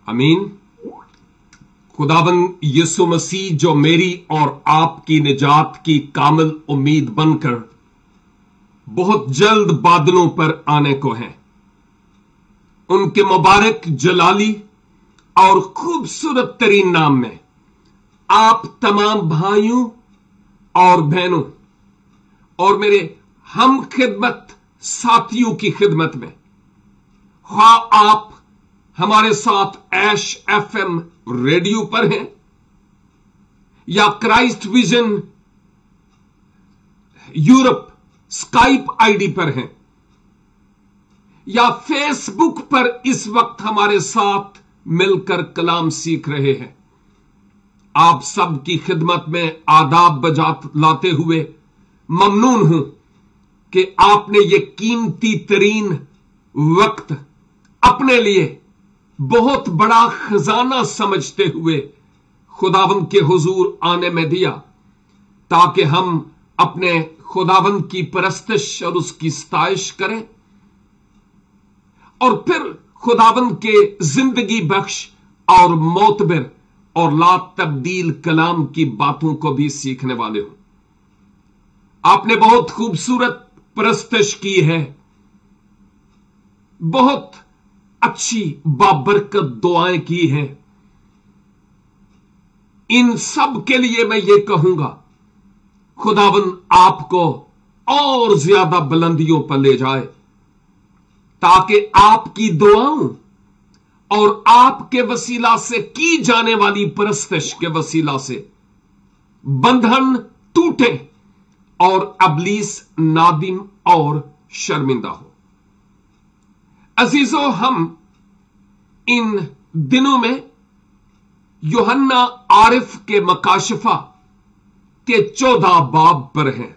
आमीन। खुदावंद यीशु मसीह जो मेरी और आपकी निजात की कामिल उम्मीद बनकर बहुत जल्द बादलों पर आने को हैं, उनके मुबारक जलाली और खूबसूरत तरीन नाम में आप तमाम भाइयों और बहनों और मेरे हम खिदमत साथियों की खिदमत में, हाँ आप हमारे साथ ऐश एफएम रेडियो पर हैं या Christ vision Europe Skype ID पर हैं या फेसबुक पर इस वक्त हमारे साथ मिलकर कलाम सीख रहे हैं, आप सब की खिदमत में आदाब बजा लाते हुए ममनून हूं कि आपने ये कीमती तरीन वक्त अपने लिए बहुत बड़ा खजाना समझते हुए खुदावंद के हुजूर आने में दिया, ताकि हम अपने खुदावंद की परस्तिश और उसकी सताइश करें और फिर खुदावंद के जिंदगी बख्श और मोतबर और ला तब्दील कलाम की बातों को भी सीखने वाले हो। आपने बहुत खूबसूरत परस्तिश की है, बहुत अच्छी बाबरकत दुआएं की हैं। इन सब के लिए मैं ये कहूंगा, खुदावंद आपको और ज्यादा बुलंदियों पर ले जाए, ताकि आपकी दुआओं और आपके वसीला से की जाने वाली परस्तिश के वसीला से बंधन टूटे और अबलीस नादिम और शर्मिंदा हो। अजीजों, हम इन दिनों में यूहन्ना आरिफ के मकाशिफा के 14 बाब पर हैं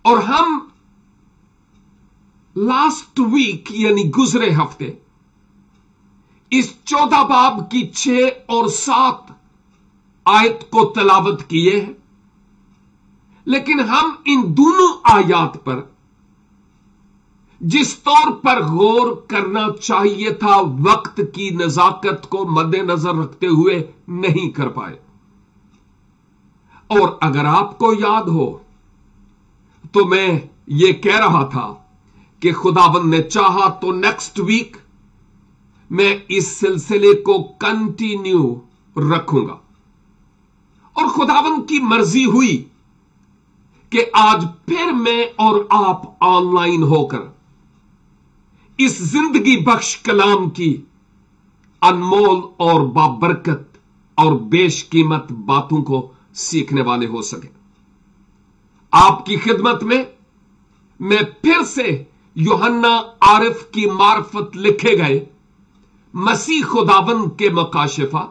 और हम लास्ट वीक यानी गुजरे हफ्ते इस 14 बाब की 6 और 7 आयत को तलावत किए हैं, लेकिन हम इन दोनों आयात पर जिस तौर पर गौर करना चाहिए था वक्त की नजाकत को मद्देनजर रखते हुए नहीं कर पाए। और अगर आपको याद हो तो मैं ये कह रहा था कि खुदावंद ने चाहा तो नेक्स्ट वीक मैं इस सिलसिले को कंटिन्यू रखूंगा, और खुदावंद की मर्जी हुई कि आज फिर मैं और आप ऑनलाइन होकर इस जिंदगी बख्श कलाम की अनमोल और बाबरकत और बेशकीमत बातों को सीखने वाले हो सके। आपकी खिदमत में मैं फिर से यूहन्ना आरिफ की मार्फत लिखे गए मसीह खुदावंद के मकाशिफा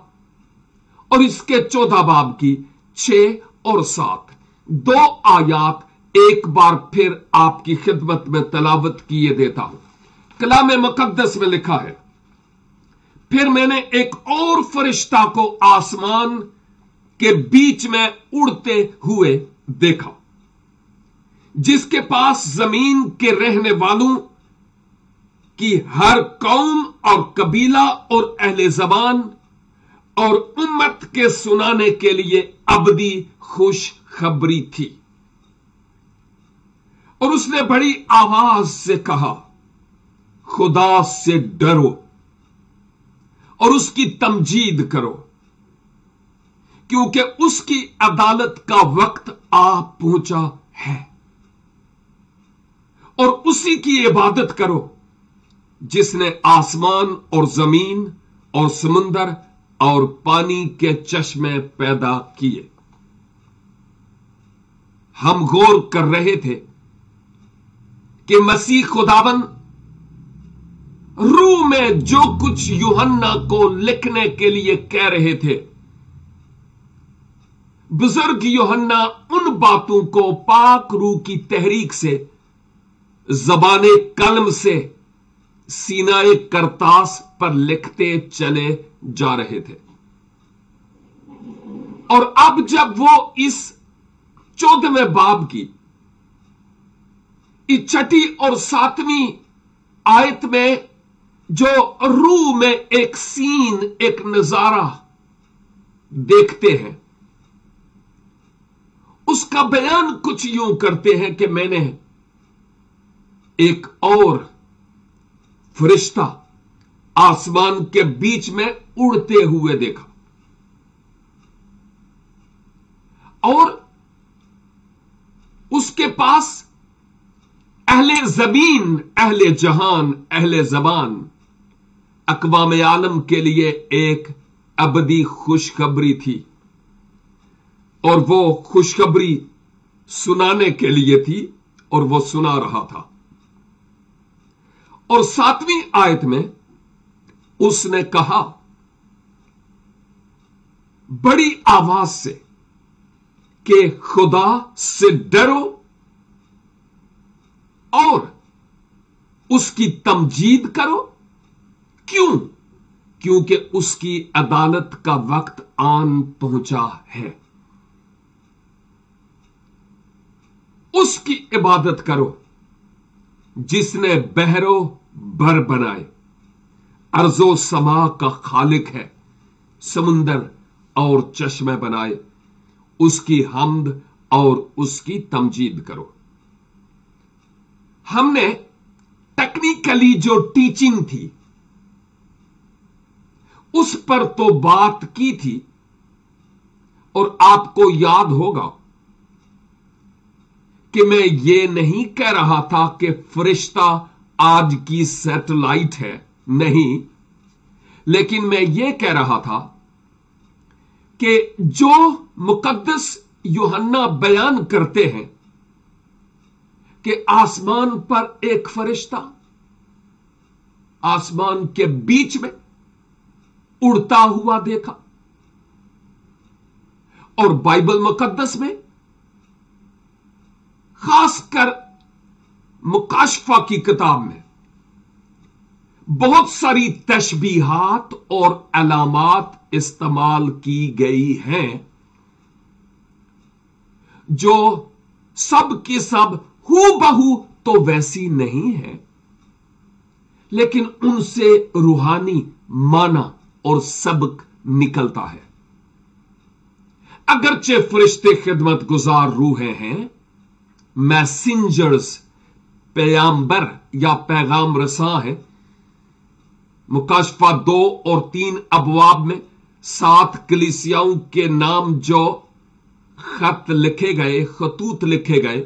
और इसके 14 बाब की 6 और 7 दो आयात एक बार फिर आपकी खिदमत में तलावत किए देता हूं। कलाम मुकद्दस में लिखा है, फिर मैंने एक और फरिश्ता को आसमान के बीच में उड़ते हुए देखा, जिसके पास जमीन के रहने वालों की हर कौम और कबीला और अहले जबान और उम्मत के सुनाने के लिए अबदी खुशखबरी थी। और उसने बड़ी आवाज से कहा, खुदा से डरो और उसकी तमजीद करो, क्योंकि उसकी अदालत का वक्त आ पहुंचा है, और उसी की इबादत करो जिसने आसमान और जमीन और समुंदर और पानी के चश्मे पैदा किए। हम गौर कर रहे थे कि मसीह खुदावन रूह में जो कुछ यूहन्ना को लिखने के लिए कह रहे थे, बुजुर्ग यूहन्ना उन बातों को पाक रूह की तहरीक से, ज़बाने कलम से सीनाए करतास पर लिखते चले जा रहे थे। और अब जब वो इस 14वें बाब की 6ठी और 7वीं आयत में जो रूह में एक सीन, एक नजारा देखते हैं, उसका बयान कुछ यूं करते हैं कि मैंने एक और फरिश्ता आसमान के बीच में उड़ते हुए देखा, और उसके पास अहले जमीन, अहले जहान, अहले जबान, अक़वाम आलम के लिए एक अबदी खुशखबरी थी, और वो खुशखबरी सुनाने के लिए थी, और वो सुना रहा था। और 7वीं आयत में उसने कहा बड़ी आवाज से कि खुदा से डरो और उसकी तमजीद करो। क्यों? क्योंकि उसकी अदालत का वक्त आन पहुंचा है। उसकी इबादत करो जिसने बहरो भर बनाए, अर्जो समा का खालिक है, समुंदर और चश्मे बनाए, उसकी हम्द और उसकी तमजीद करो। हमने टेक्निकली जो टीचिंग थी उस पर तो बात की थी, और आपको याद होगा कि मैं ये नहीं कह रहा था कि फरिश्ता आज की सैटेलाइट है, नहीं, लेकिन मैं ये कह रहा था कि जो मुकद्दस यूहन्ना बयान करते हैं कि आसमान पर एक फरिश्ता आसमान के बीच में उड़ता हुआ देखा, और बाइबल मुकद्दस में खासकर मुकाशफा की किताब में बहुत सारी तशबीहात और अलामात इस्तेमाल की गई हैं, जो सब की सब हू बहू तो वैसी नहीं है, लेकिन उनसे रूहानी माना और सबक निकलता है। अगरचे फरिश्ते खिदमत गुजार रूहें हैं, मैसेंजर्स, पैगंबर या पैगाम रसा है। मुकाशफा 2 और 3 अबवाब में 7 कलीसियाओं के नाम जो खत लिखे गए, खतूत लिखे गए,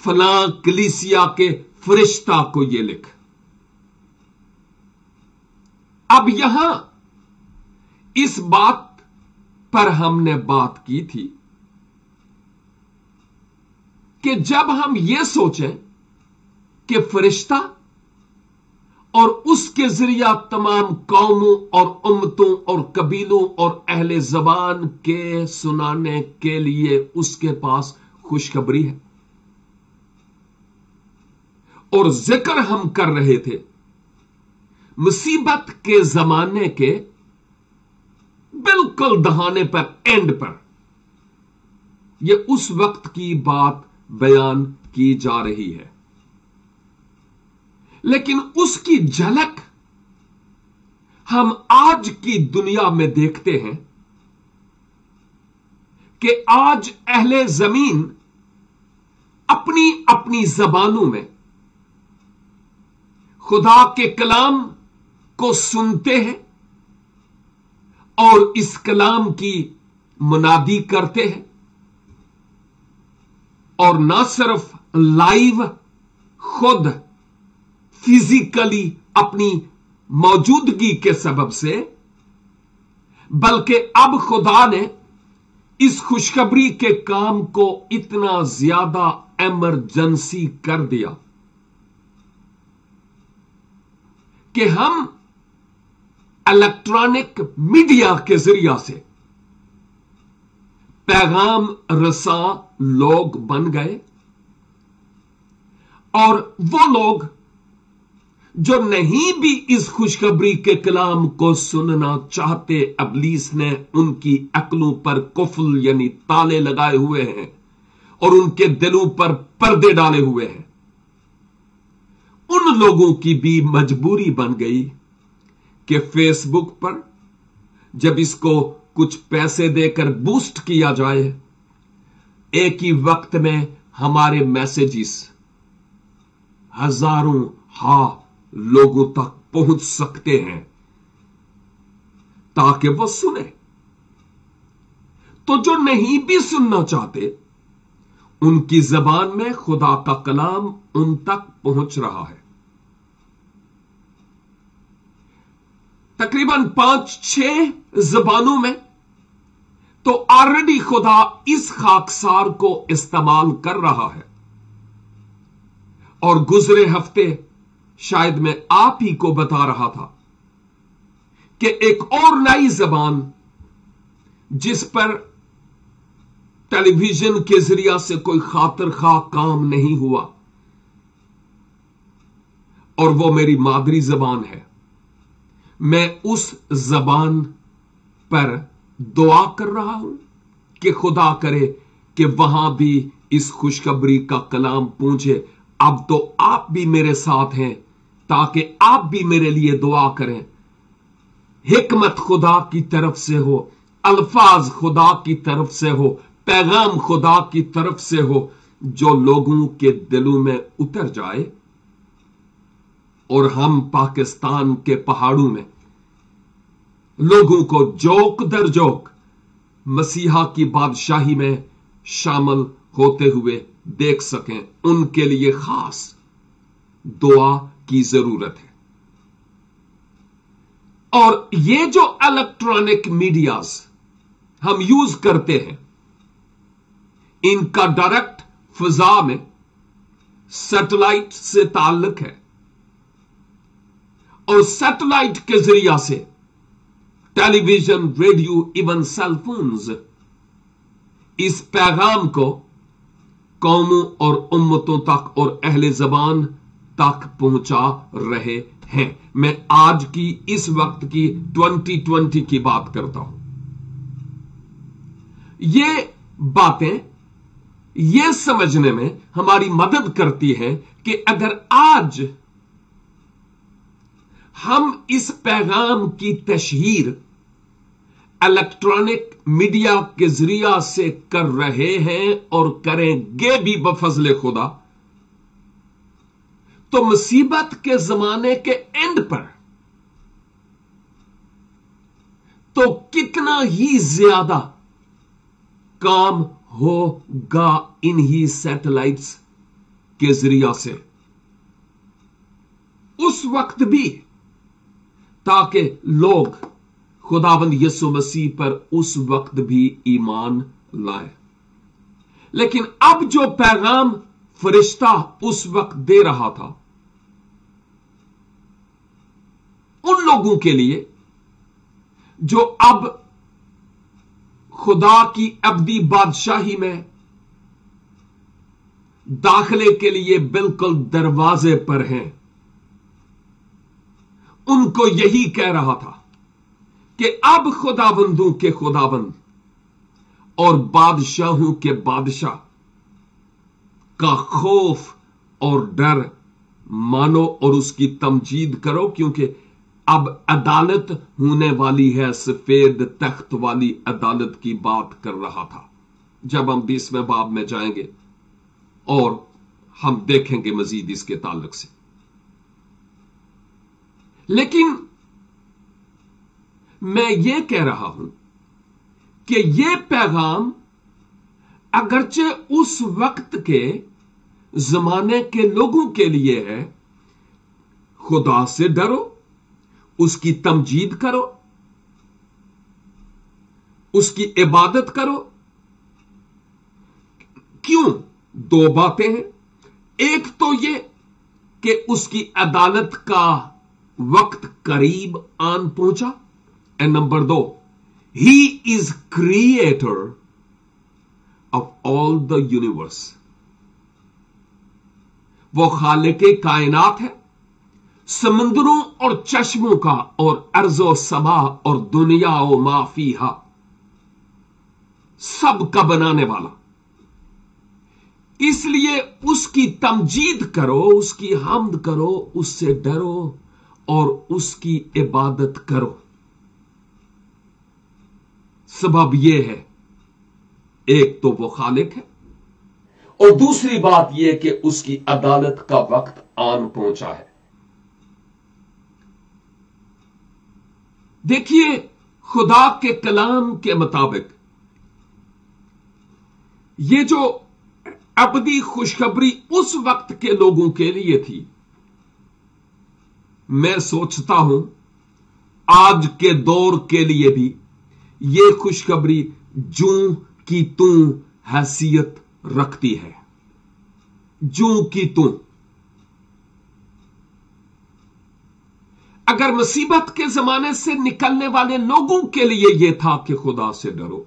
फलां कलीसिया के फरिश्ता को ये लिख। अब यहां इस बात पर हमने बात की थी कि जब हम ये सोचें कि फरिश्ता और उसके जरिया तमाम कौमों और उम्मतों और कबीलों और अहले ज़बान के सुनाने के लिए उसके पास खुशखबरी है, और जिक्र हम कर रहे थे मुसीबत के जमाने के बिल्कुल दहाने पर, एंड पर, यह उस वक्त की बात बयान की जा रही है। लेकिन उसकी झलक हम आज की दुनिया में देखते हैं कि आज अहले जमीन अपनी अपनी जबानों में खुदा के कलाम को सुनते हैं और इस कलाम की मुनादी करते हैं, और ना सिर्फ लाइव खुद फिजिकली अपनी मौजूदगी के सबब से, बल्कि अब खुदा ने इस खुशखबरी के काम को इतना ज्यादा इमरजेंसी कर दिया कि हम इलेक्ट्रॉनिक मीडिया के जरिया से पैगाम रसा लोग बन गए, और वो लोग जो नहीं भी इस खुशखबरी के कलाम को सुनना चाहते, इब्लीस ने उनकी अक्लों पर कुफल यानी ताले लगाए हुए हैं और उनके दिलों पर पर्दे डाले हुए हैं। उन लोगों की भी मजबूरी बन गई कि फेसबुक पर जब इसको कुछ पैसे देकर बूस्ट किया जाए, एक ही वक्त में हमारे मैसेजेस हजारों लोगों तक पहुंच सकते हैं ताकि वो सुने। तो जो नहीं भी सुनना चाहते, उनकी जबान में खुदा का कलाम उन तक पहुंच रहा है। तकरीबन 5-6 जबानों में तो ऑलरेडी खुदा इस खाकसार को इस्तेमाल कर रहा है। और गुजरे हफ्ते शायद मैं आप ही को बता रहा था कि एक और नई जबान जिस पर टेलीविजन के जरिया से कोई खातिर खा काम नहीं हुआ, और वो मेरी मादरी जबान है। मैं उस जबान पर दुआ कर रहा हूं कि खुदा करे कि वहां भी इस खुशखबरी का कलाम पहुंचे। अब तो आप भी मेरे साथ हैं ताकि आप भी मेरे लिए दुआ करें। हिकमत खुदा की तरफ से हो, अल्फाज खुदा की तरफ से हो, पैगाम खुदा की तरफ से हो, जो लोगों के दिलों में उतर जाए, और हम पाकिस्तान के पहाड़ों में लोगों को जोक दर जोक मसीहा की बादशाही में शामिल होते हुए देख सकें। उनके लिए खास दुआ की जरूरत है। और ये जो इलेक्ट्रॉनिक मीडियाज हम यूज करते हैं, इनका डायरेक्ट फिजा में सैटेलाइट से ताल्लुक है, और सैटेलाइट के जरिया से टेलीविजन, रेडियो, इवन सेलफोन्स इस पैगाम को कौमों और उम्मतों तक और अहले जबान तक पहुंचा रहे हैं। मैं आज की इस वक्त की 2020 की बात करता हूं। ये बातें ये समझने में हमारी मदद करती हैं कि अगर आज हम इस पैगाम की तशहीर इलेक्ट्रॉनिक मीडिया के जरिया से कर रहे हैं और करेंगे भी बफजले खुदा, तो मुसीबत के जमाने के एंड पर तो कितना ही ज्यादा काम होगा इन्हीं सैटेलाइट्स के जरिया से उस वक्त भी, ताकि लोग खुदावंद यीशु मसीह पर उस वक्त भी ईमान लाए। लेकिन अब जो पैगाम फरिश्ता उस वक्त दे रहा था, उन लोगों के लिए जो अब खुदा की अब्दी बादशाही में दाखिले के लिए बिल्कुल दरवाजे पर हैं, उनको यही कह रहा था कि अब खुदाबंदों के खुदाबंद और बादशाहों के बादशाह का खौफ और डर मानो और उसकी तमजीद करो, क्योंकि अब अदालत होने वाली है। सफेद तख्त वाली अदालत की बात कर रहा था। जब हम 20वें बाब में जाएंगे और हम देखेंगे मजीद इसके ताल्लुक से। लेकिन मैं ये कह रहा हूं कि यह पैगाम अगरचे उस वक्त के जमाने के लोगों के लिए है, खुदा से डरो, उसकी तमजीद करो, उसकी इबादत करो। क्यों? 2 बातें हैं। एक तो यह कि उसकी अदालत का वक्त करीब आन पहुंचा। And number 2, he is creator of all the universe. वो खालिके कायनात है, समंदरों और चश्मों का, और अर्जो समा और दुनिया ओ माफीहा, सब का बनाने वाला। इसलिए उसकी तमजीद करो, उसकी हम्द करो, उससे डरो और उसकी इबादत करो। सबब यह है, एक तो वो खालिक है, और दूसरी बात यह कि उसकी अदालत का वक्त आन पहुंचा है। देखिए, खुदा के कलाम के मुताबिक ये जो अबदी खुशखबरी उस वक्त के लोगों के लिए थी, मैं सोचता हूं आज के दौर के लिए भी ये खुशखबरी जूं की तूं हैसियत रखती है। जूं की तूं। अगर मुसीबत के जमाने से निकलने वाले लोगों के लिए यह था कि खुदा से डरो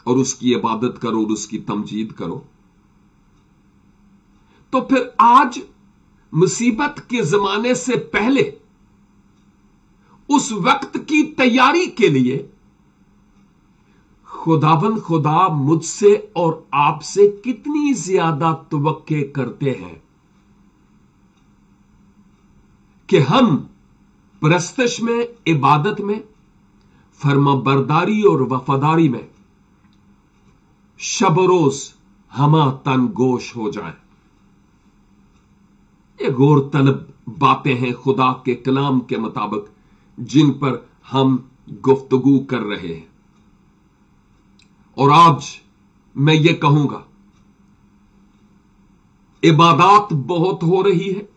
और उसकी इबादत करो और उसकी तमजीद करो, तो फिर आज मुसीबत के जमाने से पहले उस वक्त की तैयारी के लिए खुदा मुझसे और आपसे कितनी ज्यादा तवक्के करते हैं कि हम परस्तश में, इबादत में, फर्माबरदारी और वफादारी में शब रोज हमा तन गोश हो जाए। ये गौर तलब बातें हैं खुदा के कलाम के मुताबिक जिन पर हम गुफ्तगू कर रहे हैं। और आज मैं ये कहूंगा, इबादत बहुत हो रही है,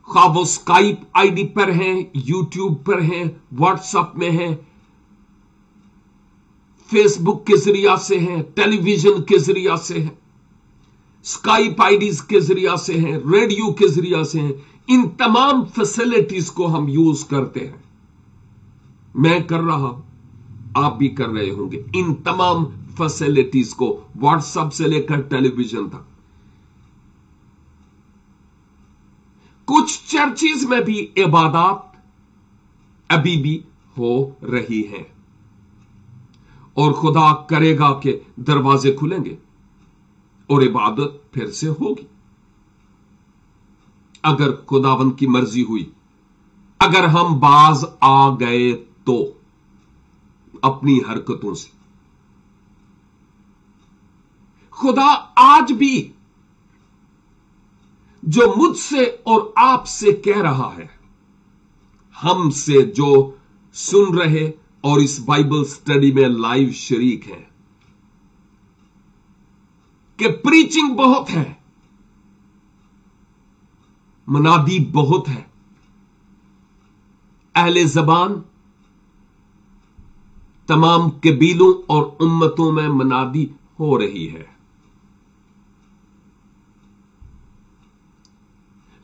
खा वो स्काइप आईडी पर हैं, यूट्यूब पर हैं, व्हाट्सएप में हैं, फेसबुक के जरिया से हैं, टेलीविजन के जरिया से हैं, स्काइप आईडीज के जरिया से हैं, रेडियो के जरिया से हैं। इन तमाम फैसिलिटीज को हम यूज करते हैं। मैं कर रहा हूं, आप भी कर रहे होंगे। इन तमाम फैसिलिटीज को, व्हाट्सएप से लेकर टेलीविजन तक। कुछ चर्चिज में भी इबादत अभी भी हो रही है और खुदा करेगा कि दरवाजे खुलेंगे और इबादत फिर से होगी, अगर खुदावन की मर्जी हुई। अगर हम बाज आ गए तो अपनी हरकतों से। खुदा आज भी जो मुझसे और आपसे कह रहा है, हमसे जो सुन रहे और इस बाइबल स्टडी में लाइव शरीक हैं, कि प्रीचिंग बहुत है, मनादी बहुत है, अहले ज़बान तमाम कबीलों और उम्मतों में मनादी हो रही है।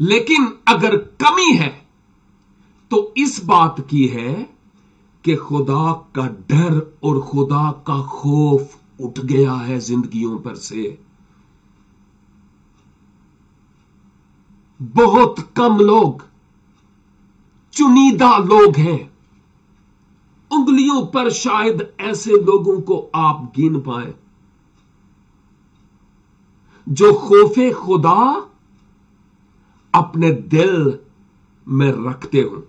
लेकिन अगर कमी है तो इस बात की है कि खुदा का डर और खुदा का खौफ उठ गया है जिंदगियों पर से। बहुत कम लोग, चुनिंदा लोग हैं, उंगलियों पर शायद ऐसे लोगों को आप गिन पाए जो खौफे खुदा अपने दिल में रखते हो।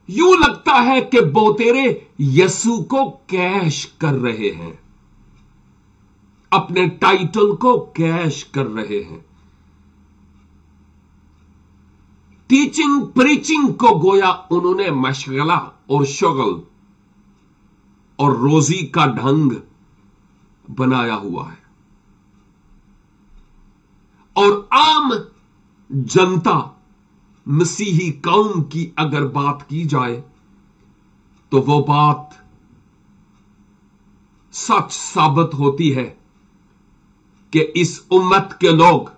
यूं लगता है कि बोतेरे यसू को कैश कर रहे हैं, अपने टाइटल को कैश कर रहे हैं। टीचिंग प्रीचिंग को गोया उन्होंने मशगला और शगल और रोजी का ढंग बनाया हुआ है। और आम जनता, मसीही कौम की अगर बात की जाए तो वो बात सच साबित होती है कि इस उम्मत के लोग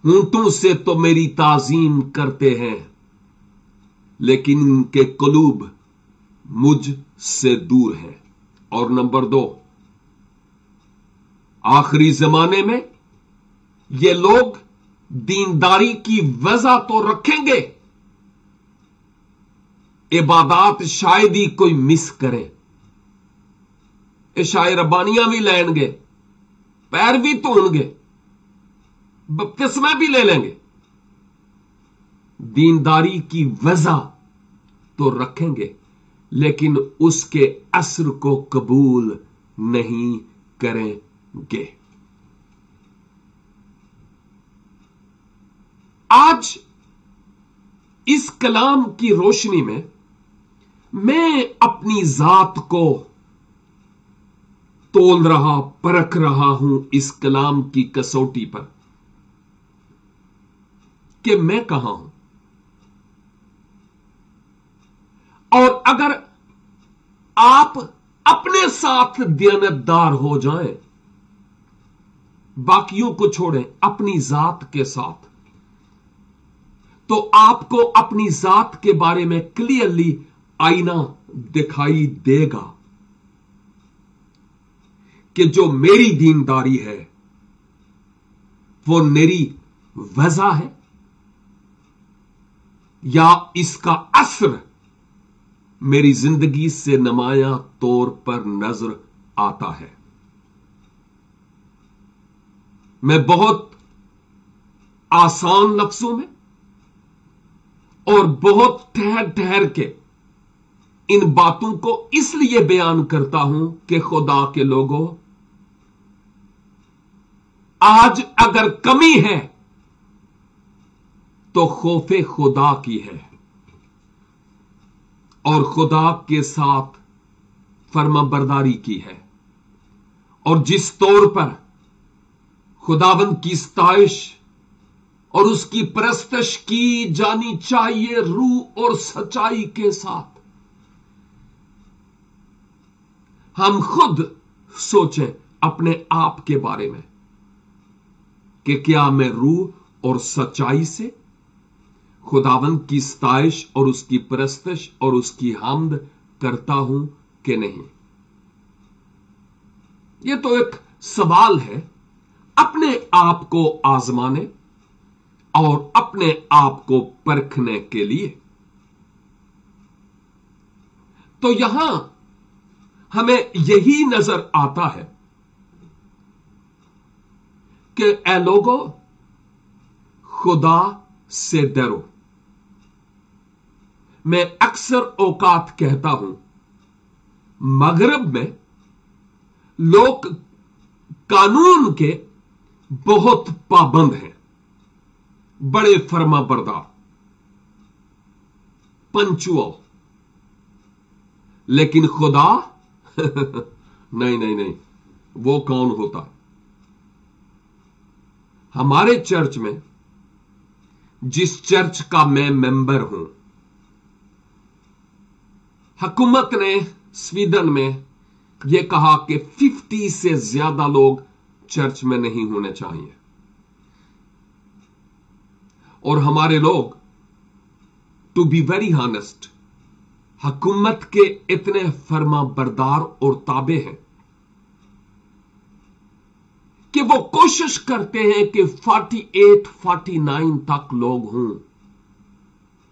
होंठों से तो मेरी ताजीम करते हैं, लेकिन इनके कुलूब मुझ से दूर है। और नंबर 2, आखिरी जमाने में ये लोग दीनदारी की वजह तो रखेंगे, इबादत शायद ही कोई मिस करे, इशाए रब्बानियां भी लेंगे, पैर भी धोएंगे, बपतिस्मा भी ले लेंगे, दीनदारी की वजह तो रखेंगे, लेकिन उसके असर को कबूल नहीं करेंगे। आज इस कलाम की रोशनी में मैं अपनी जात को तोल रहा, परख रहा हूं इस कलाम की कसौटी पर कि मैं कहां हूं। और अगर आप अपने साथ दयानतदार हो जाएं, बाकियों को छोड़ें, अपनी जात के साथ, तो आपको अपनी जात के बारे में क्लियरली आईना दिखाई देगा कि जो मेरी दीनदारी है वो मेरी वजह है या इसका असर मेरी जिंदगी से नुमायां तौर पर नजर आता है। मैं बहुत आसान लफ्जों में और बहुत ठहर ठहर के इन बातों को इसलिए बयान करता हूं कि खुदा के लोगों, आज अगर कमी है तो खौफे खुदा की है और खुदा के साथ फर्माबरदारी की है। और जिस तौर पर खुदावंद की सताइश और उसकी परस्तश की जानी चाहिए रूह और सच्चाई के साथ, हम खुद सोचें अपने आप के बारे में कि क्या मैं रूह और सच्चाई से खुदावंद की सताइश और उसकी परस्तश और उसकी हम्द करता हूं कि नहीं। यह तो एक सवाल है अपने आप को आजमाने और अपने आप को परखने के लिए। तो यहां हमें यही नजर आता है कि ऐ लोगों, खुदा से डरो। मैं अक्सर औकात कहता हूं, मगरब में लोग कानून के बहुत पाबंद हैं, बड़े फर्माबरदार, पंचुअल, लेकिन खुदा नहीं नहीं नहीं, वो कौन होता? हमारे चर्च में, जिस चर्च का मैं मेंबर हूं, हुकूमत ने स्वीडन में यह कहा कि 50 से ज्यादा लोग चर्च में नहीं होने चाहिए। और हमारे लोग, टू बी वेरी ऑनेस्ट, हुकूमत के इतने फर्माबरदार और ताबे हैं कि वो कोशिश करते हैं कि 48, 49 तक लोग हों।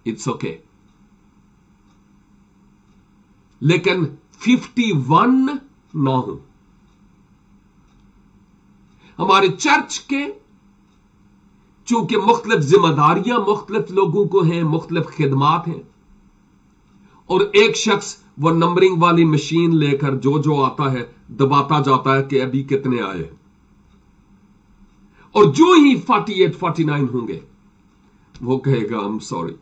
इट्स ओके, लेकिन 51 ना हो। हमारे चर्च के चूंकि मुख्तलिफ जिम्मेदारियां मुख्तलिफ लोगों को हैं, मुख्तलिफ खिदमात हैं, और एक शख्स वो नंबरिंग वाली मशीन लेकर जो जो आता है दबाता जाता है कि अभी कितने आए, और जो ही 48, 49 होंगे वो कहेगा I am sorry,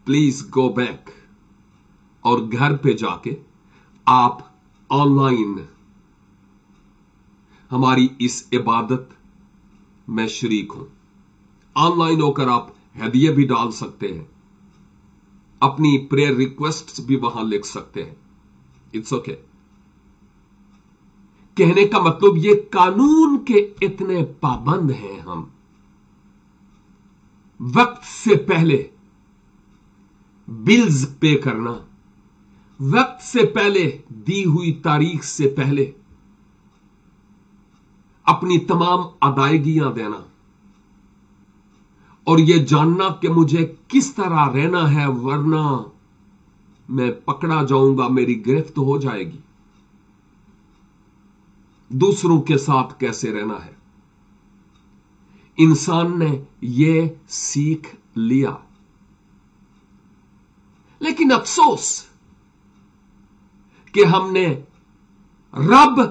please go back, और घर पे जाके आप ऑनलाइन हमारी इस इबादत में शरीक हूं। ऑनलाइन होकर आप हदिये भी डाल सकते हैं, अपनी प्रेयर रिक्वेस्ट भी वहां लिख सकते हैं। It's okay. कहने का मतलब ये कानून के इतने पाबंद हैं हम वक्त से पहले बिल्स पे करना, वक्त से पहले दी हुई तारीख से पहले अपनी तमाम अदायगियां देना और यह जानना कि मुझे किस तरह रहना है, वरना मैं पकड़ा जाऊंगा, मेरी गिरफ्त हो जाएगी। दूसरों के साथ कैसे रहना है, इंसान ने यह सीख लिया। लेकिन अफसोस कि हमने रब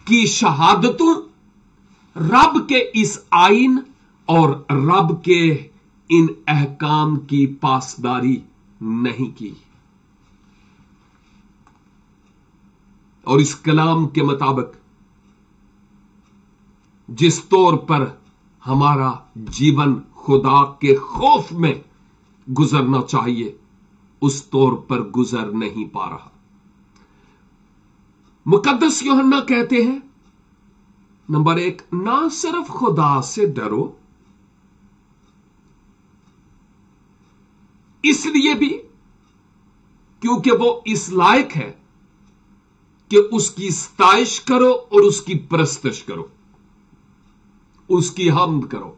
की शहादतों, रब के इस आइन और रब के इन अहकाम की पासदारी नहीं की। और इस कलाम के मुताबिक जिस तौर पर हमारा जीवन खुदा के खौफ में गुजरना चाहिए, उस तौर पर गुजर नहीं पा रहा। मुकद्दस यूहन्ना कहते हैं, नंबर 1, ना सिर्फ खुदा से डरो, इसलिए भी क्योंकि वो इस लायक है कि उसकी सताइश करो और उसकी परस्तिश करो, उसकी हम्द करो,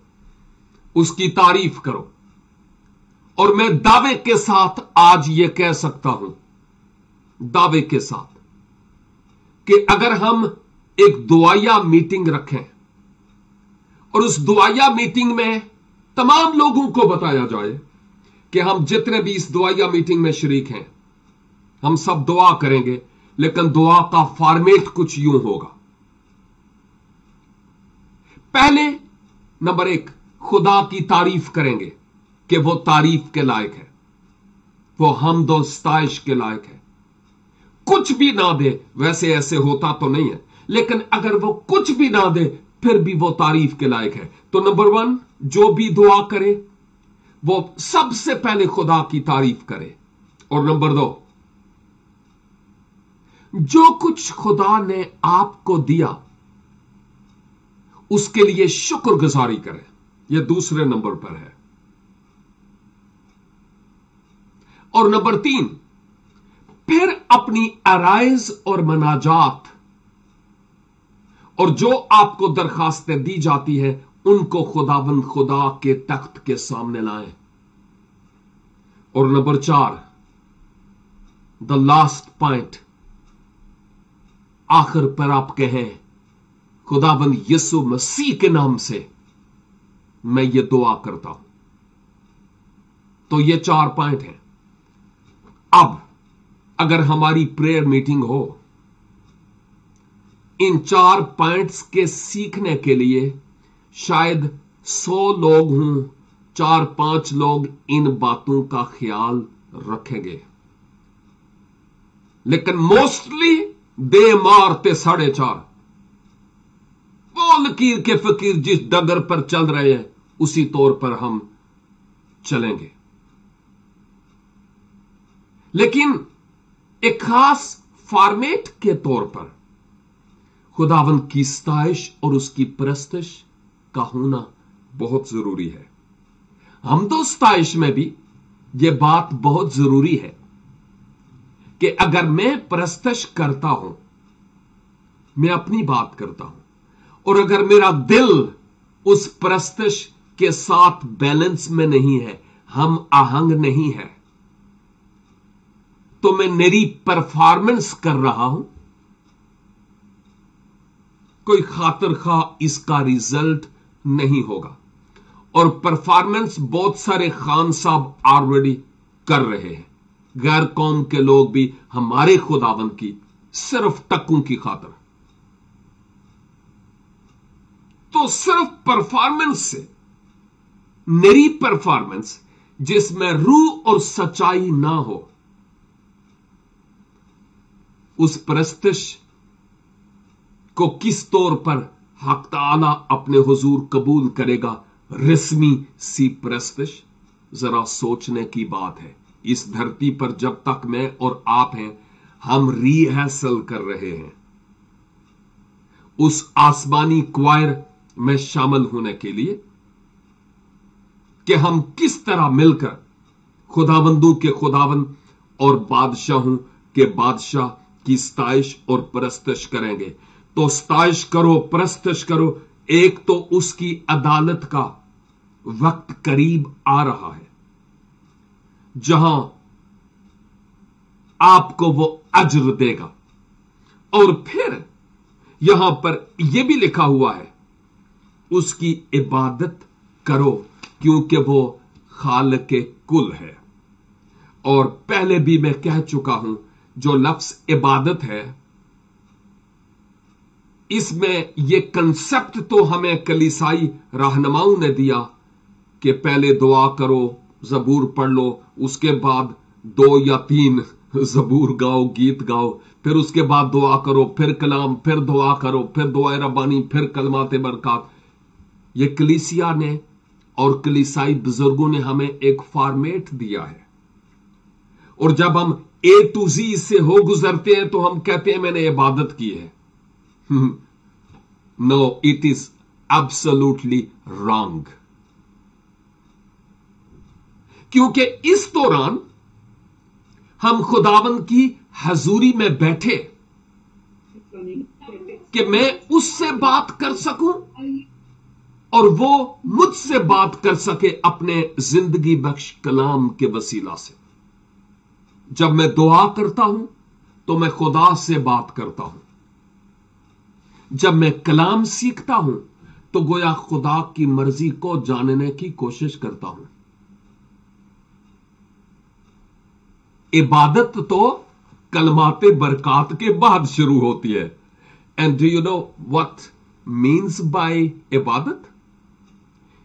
उसकी तारीफ करो। और मैं दावे के साथ आज यह कह सकता हूं, दावे के साथ, कि अगर हम एक दुआया मीटिंग रखें और उस दुआया मीटिंग में तमाम लोगों को बताया जाए कि हम जितने भी इस दुआया मीटिंग में शरीक हैं, हम सब दुआ करेंगे, लेकिन दुआ का फॉर्मेट कुछ यूं होगा। पहले नंबर 1, खुदा की तारीफ करेंगे कि वो तारीफ के लायक है, वो हमद और सताइश के लायक है। कुछ भी ना दे, वैसे ऐसे होता तो नहीं है, लेकिन अगर वो कुछ भी ना दे फिर भी वो तारीफ के लायक है। तो नंबर 1, जो भी दुआ करे वो सबसे पहले खुदा की तारीफ करे। और नंबर 2, जो कुछ खुदा ने आपको दिया उसके लिए शुक्रगुजारी करें। यह दूसरे नंबर पर है। और नंबर 3, फिर अपनी अराइज और मनाजात और जो आपको दरखास्तें दी जाती है उनको खुदावंद खुदा के तख्त के सामने लाएं। और नंबर 4, द लास्ट पॉइंट, आखिर पर आप कहें, खुदावंद यीशु मसीह के नाम से मैं ये दुआ करता हूं। तो ये 4 पॉइंट हैं। अब अगर हमारी प्रेयर मीटिंग हो, इन 4 पॉइंट्स के सीखने के लिए शायद 100 लोग हों, 4-5 लोग इन बातों का ख्याल रखेंगे, लेकिन मोस्टली दे मारते 4.5। वो लकीर के फकीर जिस डगर पर चल रहे हैं उसी तौर पर हम चलेंगे। लेकिन एक खास फॉर्मेट के तौर पर खुदावंद की सताइश और उसकी परस्तिश का होना बहुत जरूरी है। हम तो सताइश में भी यह बात बहुत जरूरी है कि अगर मैं परस्तिश करता हूं, मैं अपनी बात करता हूं, और अगर मेरा दिल उस परस्तिश के साथ बैलेंस में नहीं है, हम आहंग नहीं है, तो मैं निरी परफॉर्मेंस कर रहा हूं, कोई खातिर खा इसका रिजल्ट नहीं होगा। और परफॉर्मेंस बहुत सारे खान साहब ऑलरेडी कर रहे हैं, गैर कौम के लोग भी हमारे खुदावंद की सिर्फ टक्कों की खातिर। तो सिर्फ परफॉर्मेंस से, निरी परफॉर्मेंस जिसमें रूह और सच्चाई ना हो, उस परस्तिश को किस तौर पर हक ताला अपने हुजूर कबूल करेगा? रस्मी सी परस्तिश, जरा सोचने की बात है। इस धरती पर जब तक मैं और आप हैं, हम रिहर्सल कर रहे हैं उस आसमानी क्वायर में शामिल होने के लिए। कि हम किस तरह मिलकर खुदावंदों के खुदावंद और बादशाहों के बादशाह की सताइश और परस्तश करेंगे। तो सताइश करो, परस्तश करो। एक तो उसकी अदालत का वक्त करीब आ रहा है, जहां आपको वो अज्र देगा। और फिर यहां पर यह भी लिखा हुआ है, उसकी इबादत करो क्योंकि वो खालिक के कुल है। और पहले भी मैं कह चुका हूं, जो लफ्ज इबादत है, इसमें यह कंसेप्ट तो हमें कलीसाई रहनुमाओं ने दिया कि पहले दुआ करो, जबूर पढ़ लो, उसके बाद 2 या 3 जबूर गाओ, गीत गाओ, फिर उसके बाद दुआ करो, फिर कलाम, फिर दुआ करो, फिर दुआए रब्बानी, फिर कलमाते बरकत। ये कलीसिया ने और कलीसाई बुजुर्गों ने हमें एक फॉर्मेट दिया है, और जब हम A to Z से हो गुजरते हैं तो हम कहते हैं मैंने इबादत की है। No, it is absolutely wrong. क्योंकि इस दौरान हम खुदावंद की हजूरी में बैठे कि मैं उससे बात कर सकूं और वो मुझसे बात कर सके अपने जिंदगी बख्श कलाम के वसीला से। जब मैं दुआ करता हूं तो मैं खुदा से बात करता हूं। जब मैं कलाम सीखता हूं तो गोया खुदा की मर्जी को जानने की कोशिश करता हूं। इबादत तो कलमाते बरकत के बाद शुरू होती है। And do you know what means by इबादत?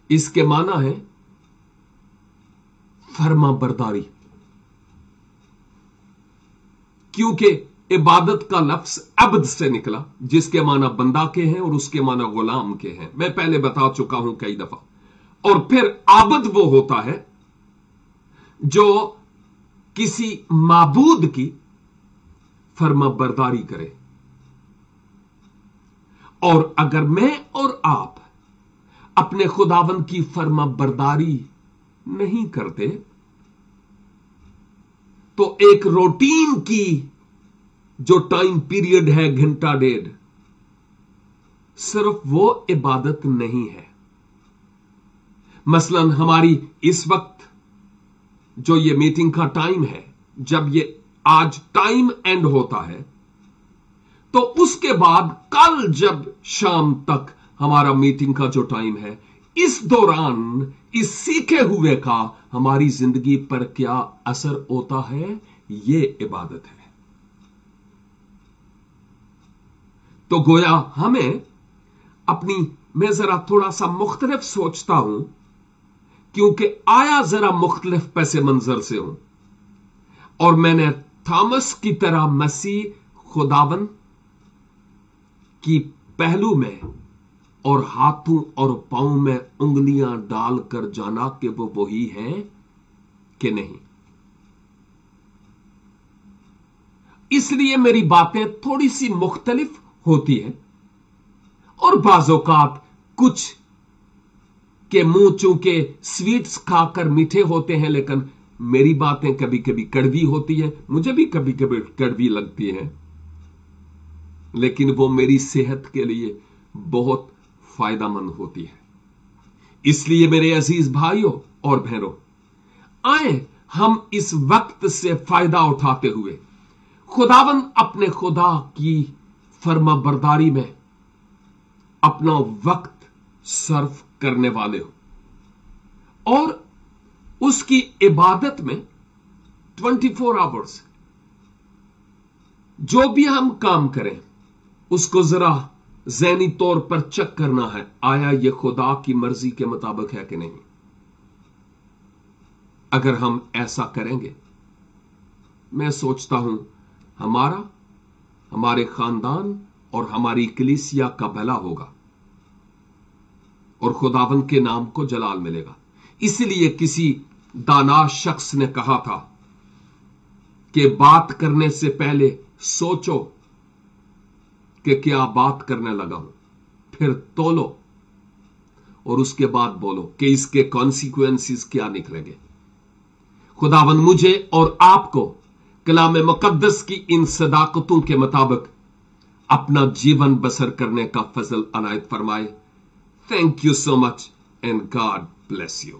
इसके माना है फर्मा बरदारी, क्योंकि इबादत का लफ्ज अब्द से निकला, जिसके माना बंदा के हैं और उसके माना गुलाम के हैं। मैं पहले बता चुका हूं कई दफा। और फिर आबद वो होता है जो किसी माबूद की फर्मा बरदारी करे। और अगर मैं और आप अपने खुदावंद की फर्मा बरदारी नहीं करते तो एक रूटीन की जो टाइम पीरियड है, घंटा डेढ़, सिर्फ वो इबादत नहीं है। मसलन हमारी इस वक्त जो ये मीटिंग का टाइम है, जब ये आज टाइम एंड होता है तो उसके बाद कल जब शाम तक हमारा मीटिंग का जो टाइम है, इस दौरान इस सीखे हुए का हमारी जिंदगी पर क्या असर होता है, ये इबादत है। तो गोया हमें अपनी, मैं जरा थोड़ा सा मुख्तलिफ सोचता हूं क्योंकि आया जरा मुख्तलिफ पैसे मंजर से हूं, और मैंने थॉमस की तरह मसीह खुदावन की पहलू में और हाथों और पांव में उंगलियां डालकर जाना कि वो वही है कि नहीं। इसलिए मेरी बातें थोड़ी सी मुख्तलिफ होती हैं, और बाज़ौकात कुछ के मुंह चूंकि स्वीट्स खाकर मीठे होते हैं, लेकिन मेरी बातें कभी कभी कड़वी होती हैं। मुझे भी कभी कभी कड़वी लगती हैं, लेकिन वो मेरी सेहत के लिए बहुत फायदेमंद होती है। इसलिए मेरे अजीज भाइयों और बहनों, आए हम इस वक्त से फायदा उठाते हुए खुदावंद अपने खुदा की फर्मा बरदारी में अपना वक्त सर्फ करने वाले हो, और उसकी इबादत में 24 आवर्स जो भी हम काम करें उसको जरा ज़हनी तौर पर चेक करना है, आया यह खुदा की मर्जी के मुताबिक है कि नहीं। अगर हम ऐसा करेंगे, मैं सोचता हूं हमारा, हमारे खानदान और हमारी कलीसिया का भला होगा और खुदावंद के नाम को जलाल मिलेगा। इसलिए किसी दाना शख्स ने कहा था कि बात करने से पहले सोचो कि क्या बात करने लगा हूं, फिर तोलो اور اس کے بعد بولو کہ اس کے کانسیکوینسز کیا نکلیں گے. خداوند مجھے اور آپ کو کلام مقدس کی ان صداقتوں کے مطابق اپنا جیون بسر کرنے کا فضل عنایت فرمائے. Thank you so much and God bless you.